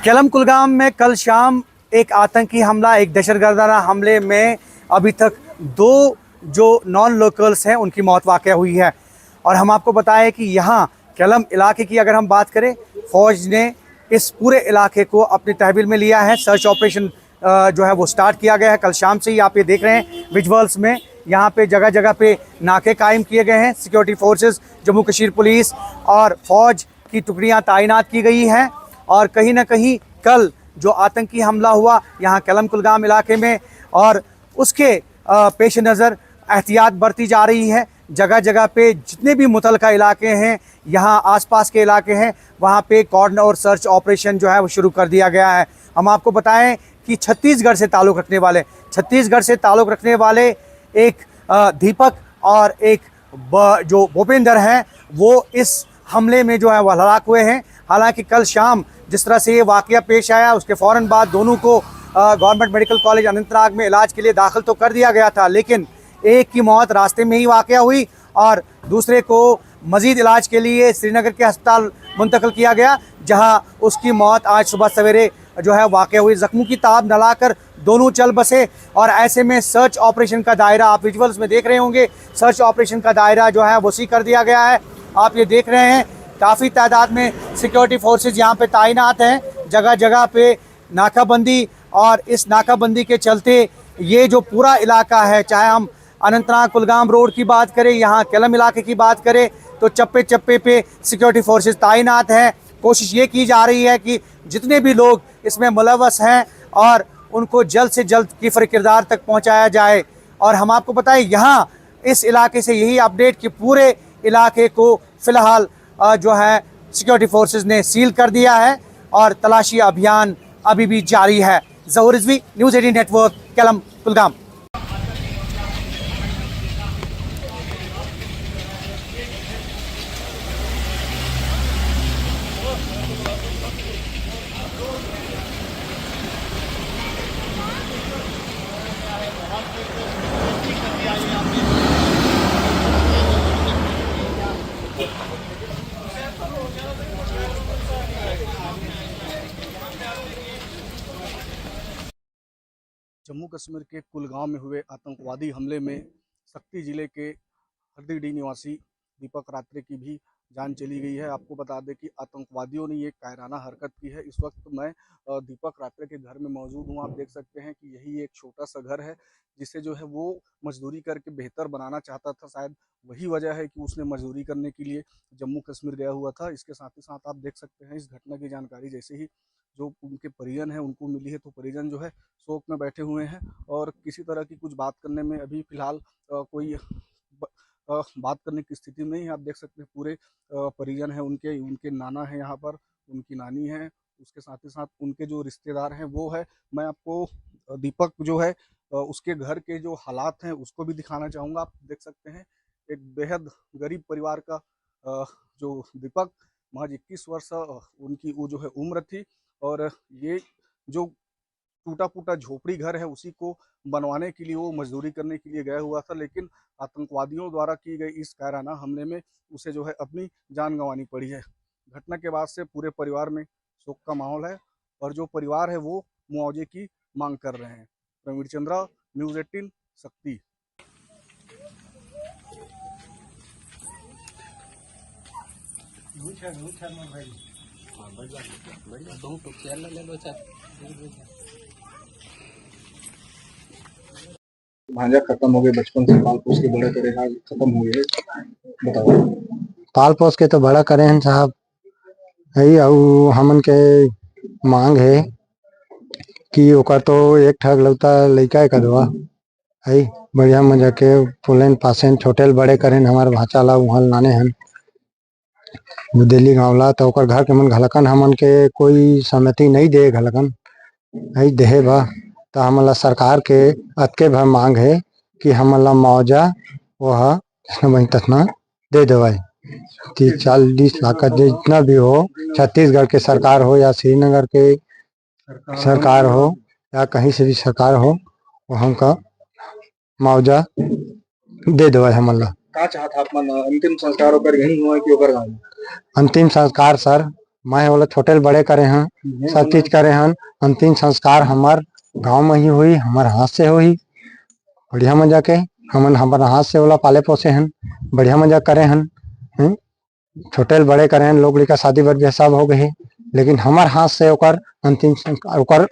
Callum Kulgam में कल शाम एक आतंकी हमला, एक दहशतगर्दाना हमले में अभी तक 2 जो नॉन लोकल्स हैं उनकी मौत वाक़या हुई है। और हम आपको बताएं कि यहाँ केलम इलाके की अगर हम बात करें, फ़ौज ने इस पूरे इलाके को अपनी तहवील में लिया है। सर्च ऑपरेशन जो है वो स्टार्ट किया गया है। कल शाम से ही आप ये देख रहे हैं विजुअल्स में, यहाँ पे जगह जगह पे नाके कायम किए गए हैं। Security forces, Jammu Kashmir police और फ़ौज की टुकड़ियाँ तैनात की गई हैं। और कहीं ना कहीं कल जो आतंकी हमला हुआ यहाँ केलम कुलगाम इलाके में, और उसके पेश नज़र एहतियात बरती जा रही है। जगह जगह पे जितने भी मुतलका इलाके हैं, यहाँ आसपास के इलाके हैं, वहाँ पे कॉर्डन और सर्च ऑपरेशन जो है वो शुरू कर दिया गया है। हम आपको बताएं कि छत्तीसगढ़ से ताल्लुक़ रखने वाले एक दीपक और एक जो भूपेंद्र हैं, वो इस हमले में जो है वह हलाक हुए हैं। हालांकि कल शाम जिस तरह से ये वाक़या पेश आया, उसके फ़ौरन बाद दोनों को गवर्नमेंट मेडिकल कॉलेज अनंतनाग में इलाज के लिए दाखिल तो कर दिया गया था, लेकिन एक की मौत रास्ते में ही वाक़या हुई और दूसरे को मज़ीद इलाज के लिए श्रीनगर के अस्पताल मुंतकिल किया गया, जहां उसकी मौत आज सुबह सवेरे जो है वाक़या हुई। ज़ख्मों की ताब न लाकर दोनों चल बसे और ऐसे में सर्च ऑपरेशन का दायरा, आप विजुअल्स में देख रहे होंगे, सर्च ऑपरेशन का दायरा जो है वसी कर दिया गया है। आप ये देख रहे हैं काफ़ी तादाद में सिक्योरिटी फोर्सेज यहाँ पे तैनात हैं, जगह जगह पे नाकाबंदी। और इस नाकाबंदी के चलते ये जो पूरा इलाका है, चाहे हम अनंतनाग कुलगाम रोड की बात करें, यहाँ केलम इलाके की बात करें, तो चप्पे चप्पे पे सिक्योरिटी फोर्सेज तैनात हैं। कोशिश ये की जा रही है कि जितने भी लोग इसमें मुलव्वस हैं और उनको जल्द से जल्द किफ़र किरदार तक पहुँचाया जाए। और हम आपको बताएं, यहाँ इस इलाके से यही अपडेट कि पूरे इलाके को फ़िलहाल जो है सिक्योरिटी फोर्सेज ने सील कर दिया है और तलाशी अभियान अभी भी जारी है। ज़हूर रिजवी, न्यूज़ 18 नेटवर्क, केलम कुलगाम। जम्मू कश्मीर के कुलगाम में हुए आतंकवादी हमले में सक्ती जिले के हरदीडी निवासी दीपक रात्रे की भी जान चली गई है। आपको बता दें कि आतंकवादियों ने ये कायराना हरकत की है। इस वक्त मैं दीपक रात्रे के घर में मौजूद हूँ। आप देख सकते हैं कि यही एक छोटा सा घर है जिसे जो है वो मजदूरी करके बेहतर बनाना चाहता था। शायद वही वजह है कि उसने मजदूरी करने के लिए जम्मू कश्मीर गया हुआ था। इसके साथ ही साथ आप देख सकते हैं इस घटना की जानकारी जैसे ही जो उनके परिजन हैं उनको मिली है, तो परिजन जो है शोक में बैठे हुए हैं और किसी तरह की कुछ बात करने में अभी फ़िलहाल कोई बात करने की स्थिति में नहीं है। आप देख सकते हैं पूरे परिजन हैं उनके, उनके नाना है यहाँ पर, उनकी नानी है, उसके साथ ही साथ उनके जो रिश्तेदार हैं वो है। मैं आपको दीपक जो है उसके घर के जो हालात हैं उसको भी दिखाना चाहूँगा। आप देख सकते हैं एक बेहद गरीब परिवार का जो दीपक, महज 21 वर्ष उनकी वो जो है उम्र थी और ये जो टूटा फूटा झोपड़ी घर है उसी को बनवाने के लिए वो मजदूरी करने के लिए गया हुआ था, लेकिन आतंकवादियों द्वारा की गई इस कायराना हमले में उसे जो है अपनी जान गंवानी पड़ी है। घटना के बाद से पूरे परिवार में शोक का माहौल है और जो परिवार है वो मुआवजे की मांग कर रहे हैं। प्रवीण चंद्रा, न्यूज़ 18, सक्ती। भांजा खत्म हो गए, बचपन से पाल पोस के बड़े करे, आज खत्म हो गए, बताओ। पाल पोस के तो बड़ा करे हैं साहब, यही और हमन के मांग है कि ओकर तो एक ठग लौता लइका का दवा है बढ़िया मजा के फुलेन पासेन छोटे बड़े करें। हमारे भाचा ला वहाँ नाने हन दिल्ली गाँव ला, तो ओकर घर के मन घलकन हमन के कोई सहमति नहीं दे घलकन नहीं देहे बा। तो हमन ला सरकार के अतके भर मांग है कि हमन ला मुआवजा वह ततना दे देवाई। 30-40 लाख का जितना भी हो, छत्तीसगढ़ के सरकार हो या श्रीनगर के सरकार हो या कहीं से भी सरकार हो, वो हमका मुआवजा दे देवाई हमन ला। का चाहत आप मन अंतिम संस्कार ओकर यहीं हुआ कि ओकर गांव? अंतिम संस्कार सर मैं बोला छोटे बड़े करे हैं, सब चीज करे हैं। अंतिम संस्कार हमार गांव में ही हुई, हमारे हाथ से हुई। बढ़िया मजा के हमन हमारे हाथ से बोला पाले पोसे हैं, बढ़िया मजा करे हैं। छोटे बड़े करे हैं, लोग का शादी बर सब हो गए, लेकिन हमार हाथ से ओकर अंतिम संस्कार ओकर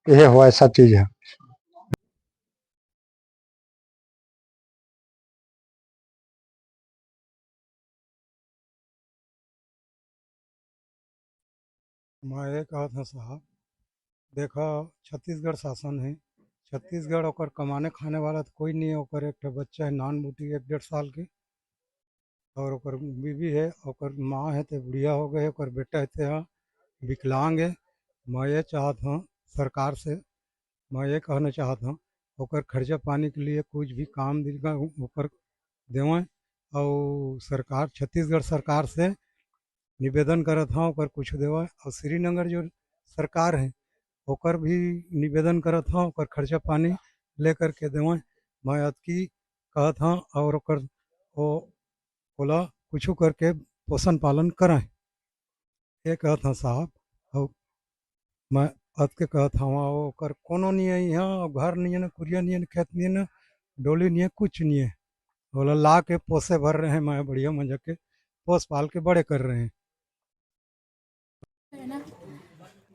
ये हुआ सब चीज है। मैं ये कहा था साहब, देखा छत्तीसगढ़ शासन है, छत्तीसगढ़ ओकर कमाने खाने वाला तो कोई नहीं है। ओकर एक ठो बच्चा है नान बूटी 1-1.5 साल के, और ओकर बीवी है, ओकर माँ है तो बुढ़िया हो गए, ओकर बेटा है तो विकलांग है। मैं ये चाहता हूँ सरकार से, मैं ये कहना चाहता हूँ ओकर खर्चा पानी के लिए कुछ भी काम दिलगा ओकर देवें। और सरकार छत्तीसगढ़ सरकार से निवेदन करत हूँ ओकर कुछ देवा। और श्रीनगर जो सरकार है ओकर भी निवेदन करत हूँ ओकर खर्चा पानी लेकर के देवें। मैं अतकी कहत हूँ और ओकर ओला कुछ करके पोषण पालन करें, ये कहत हूँ साहब। और मैं अतके कहत हूँ ओकर कोनो नहीं है यहाँ, घर नहीं है ना, कुरिया नहीं है ना, खेत नहीं है ना, डोली नहीं है, कुछ नहीं है। बोला ला के पोसे भर रहे हैं, मैं बढ़िया मजा के पोस पाल के बड़े कर रहे हैं।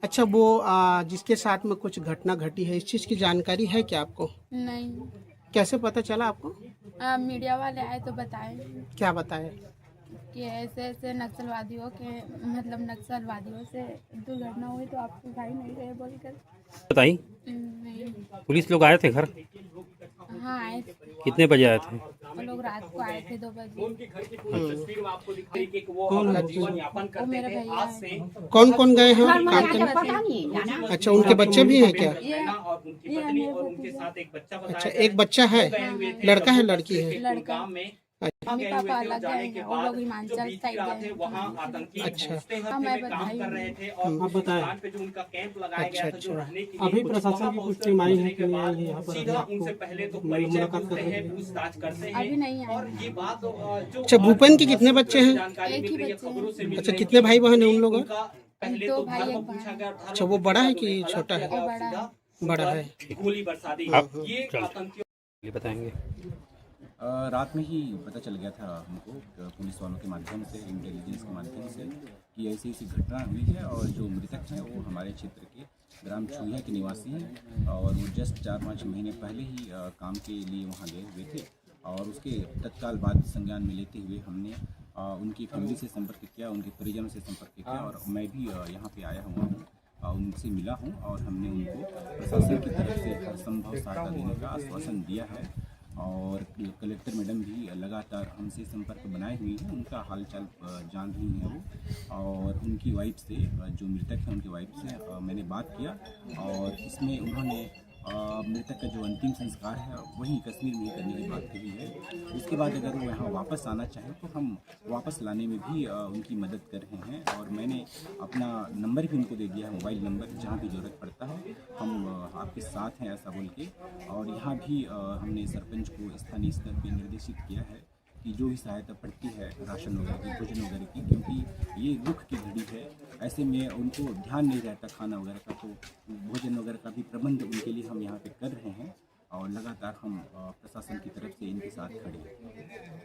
अच्छा, वो जिसके साथ में कुछ घटना घटी है, इस चीज़ की जानकारी है क्या आपको? नहीं। कैसे पता चला आपको? मीडिया वाले आए तो बताए क्या बताया? कि ऐसे ऐसे नक्सलवादियों के मतलब नक्सलवादियों से दुर्घटना हुई, तो आपके भाई नहीं रहे बोलकर बताई। नहीं। पुलिस लोग आए थे घर? हाँ आए थे, कितने बजे आए थे? वो लोग रात को आए थे 2 बजे। कौन वो मेरे भैया है। कौन कौन गए हैं काम करने? अच्छा, उनके बच्चे भी हैं क्या? ये है मेरे भतीजा। अच्छा, एक बच्चा है, लड़का है लड़की है? लड़का। मम्मी पापा अलग गए हैं, वो लोग हिमाचल साइड गए। अच्छा। हाँ, मैं बधाई हूँ। आप बताएं। अच्छा अच्छा। अभी प्रशासन की कुछ टीम आई है कि नहीं आई है यहाँ पर आपको मुलाकात करने? अभी नहीं आए। अच्छा, भूपेन के कितने बच्चे हैं? एक ही बच्चे हैं। अच्छा, कितने भाई बहन है उन लोग? 2 भाई 1 बहन। अच्छा, वो बड़ा है कि छोटा है? वो बड़ा है। बड़ा है। ये बताएंगे। रात में ही पता चल गया था हमको पुलिस वालों के माध्यम से, इंटेलिजेंस के माध्यम से कि ऐसी ऐसी घटना हुई है और जो मृतक हैं वो हमारे क्षेत्र के ग्राम छुहिया के निवासी हैं और वो जस्ट 4-5 महीने पहले ही काम के लिए वहाँ गए हुए थे। और उसके तत्काल बाद संज्ञान में लेते हुए हमने उनकी फैमिली से संपर्क किया, उनके परिजनों से संपर्क किया और मैं भी यहाँ पे आया हुआ हूँ, उनसे मिला हूँ और हमने उनको प्रशासन की तरफ से हर संभव सहायता देने का आश्वासन दिया है। और कलेक्टर मैडम भी लगातार हमसे संपर्क बनाए हुई हैं, उनका हालचाल जान रही हैं वो। और उनकी वाइफ से, जो मृतक है उनकी वाइफ से मैंने बात किया और इसमें उन्होंने मृतक का जो अंतिम संस्कार है वही कश्मीर में ही करने की बात कही है। उसके बाद अगर वो यहाँ वापस आना चाहें तो हम वापस लाने में भी उनकी मदद कर रहे हैं। और मैंने अपना नंबर भी उनको दे दिया है, मोबाइल नंबर, जहाँ भी ज़रूरत पड़ता है हम आपके साथ हैं ऐसा बोल के। और यहाँ भी हमने सरपंच को स्थानीय स्तर पर निर्देशित किया है कि जो भी सहायता पड़ती है राशन वगैरह की, भोजन वगैरह की, क्योंकि ये दुख की घड़ी है, ऐसे में उनको ध्यान नहीं रहता खाना वगैरह का, तो भोजन वगैरह का भी प्रबंध उनके लिए हम यहाँ पे कर रहे हैं और लगातार हम प्रशासन की तरफ से इनके साथ खड़े हैं।